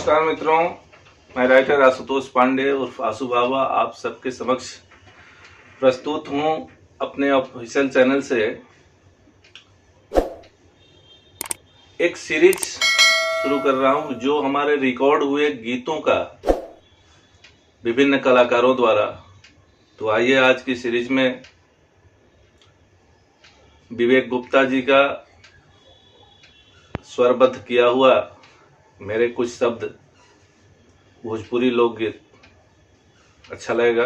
नमस्कार मित्रों, मैं राइटर आशुतोष पांडे उर्फ आशु बाबा आप सबके समक्ष प्रस्तुत हूं अपने ऑफिशियल चैनल से एक सीरीज शुरू कर रहा हूं जो हमारे रिकॉर्ड हुए गीतों का विभिन्न कलाकारों द्वारा। तो आइए आज की सीरीज में विवेक गुप्ता जी का स्वरबद्ध किया हुआ मेरे कुछ शब्द भोजपुरी लोकगीत अच्छा लगेगा।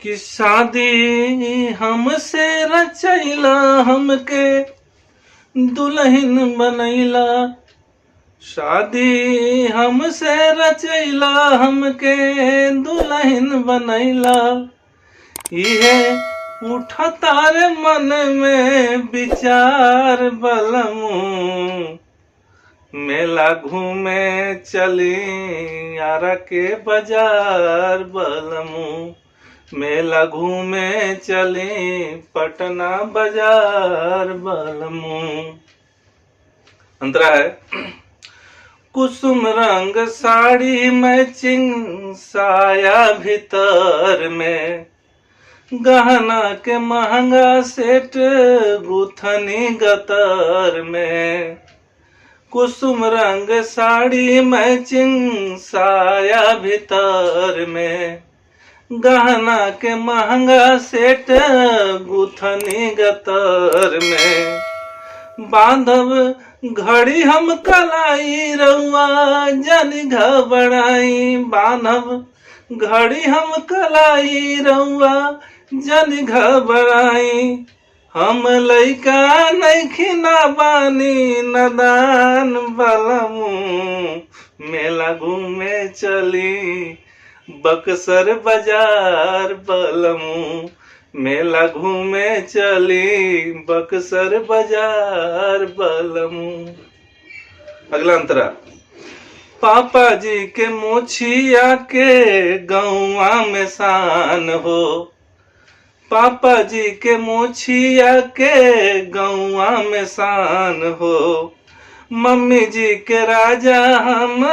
कि शादी हमसे रचैला हमके दुल्हन बनैला, शादी हमसे रचैला हमके दुल्हन बनैला, इहे उठा तारे मन में विचार बलमू, मेला घूमे चली आरा के बाजार बलमू, मेला घूमे चली पटना बाजार बलमू। अंतरा है कुसुम रंग साड़ी मैचिंग साया भीतर में, गहना के महंगा सेट गुथनी गतर में, कुसुम रंग साड़ी मैचिंग साया भीतर में, गहना के महंगा सेट गुथनी गतर में, बांधव घड़ी हम कलाई रउआ जन घबराई, बांधव घड़ी हम कलाई रउआ जन घबराई, हम लइका नइखी ना बानी नदान बलमू, मेला घूमे चली बक्सर बाजार बलमू, मेला घूमे चली बक्सर बाजार बलमू। अगला अंतरा पापा जी के मोछिया के गौआ में शान हो, पापा जी के मोछिया के गौआ में शान हो, मम्मी जी के राजा हम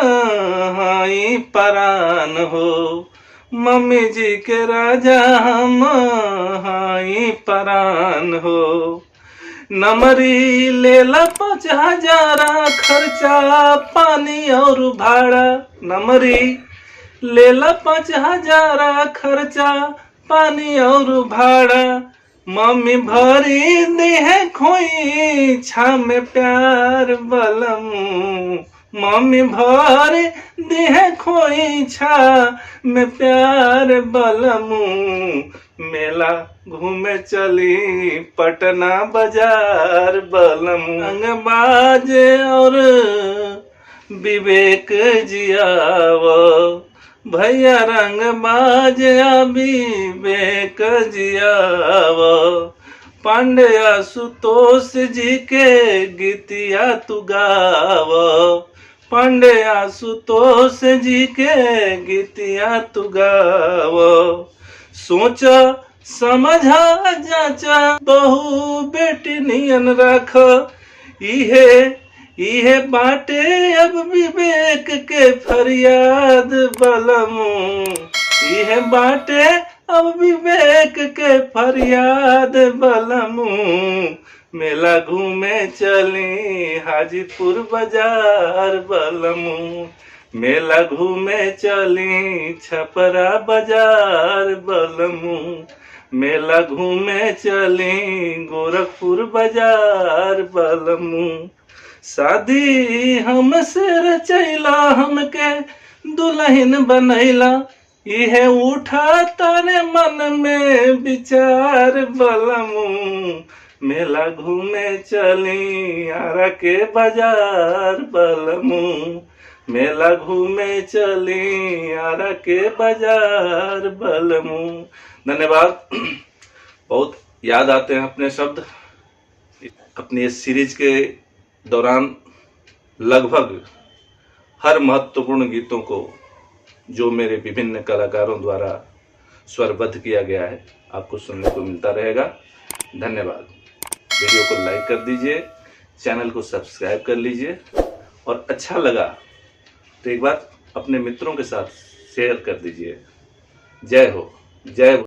हाई परान हो, मम्मी जी के राजा हम हाई परान हो, नमरी लेला 5,000 खर्चा पानी और भाड़ा, नमरी लेला 5,000 खर्चा पानी और भाड़ा, मम्मी भरी दी है खोई छा में प्यार बलमू, मम्मी भरी दी है खोई छा में प्यार बलमू, मेला घूमे चली पटना बाजार बलमू। रंगबाज और विवेक जियाव भैया, रंगबाज विवेक जियाव, पांडे आशुतोष जी के गीतिया तू गाव, पांडे आशुतोष जी के गीतिया तू गाव, सोचा समझा जाचा बहू बेटी नियन रख, इहे बाटे अब विवेक के फरियाद बलमू, इहे बाटे अब विवेक के फरियाद बलमू, मेला घूमे चली हाजीपुर बाजार बलमू, मेला घूमे चली छपरा बाजार बलमू, मेला घूमे चली गोरखपुर बाजार बलमू, शादी हमसे रचैला हमके दुल्हन बनैला, इहे उठा तारे मन में विचार बलमू, मेला घूमे चली आरा के बाजार बलमू, मेला घूमे चली आरा के बाजार बलमू। धन्यवाद। बहुत याद आते हैं अपने शब्द। अपनी इस सीरीज के दौरान लगभग हर महत्वपूर्ण गीतों को जो मेरे विभिन्न कलाकारों द्वारा स्वरबद्ध किया गया है आपको सुनने को मिलता रहेगा। धन्यवाद। वीडियो को लाइक कर दीजिए, चैनल को सब्सक्राइब कर लीजिए और अच्छा लगा तो एक बार अपने मित्रों के साथ शेयर कर दीजिए। जय हो, जय हो।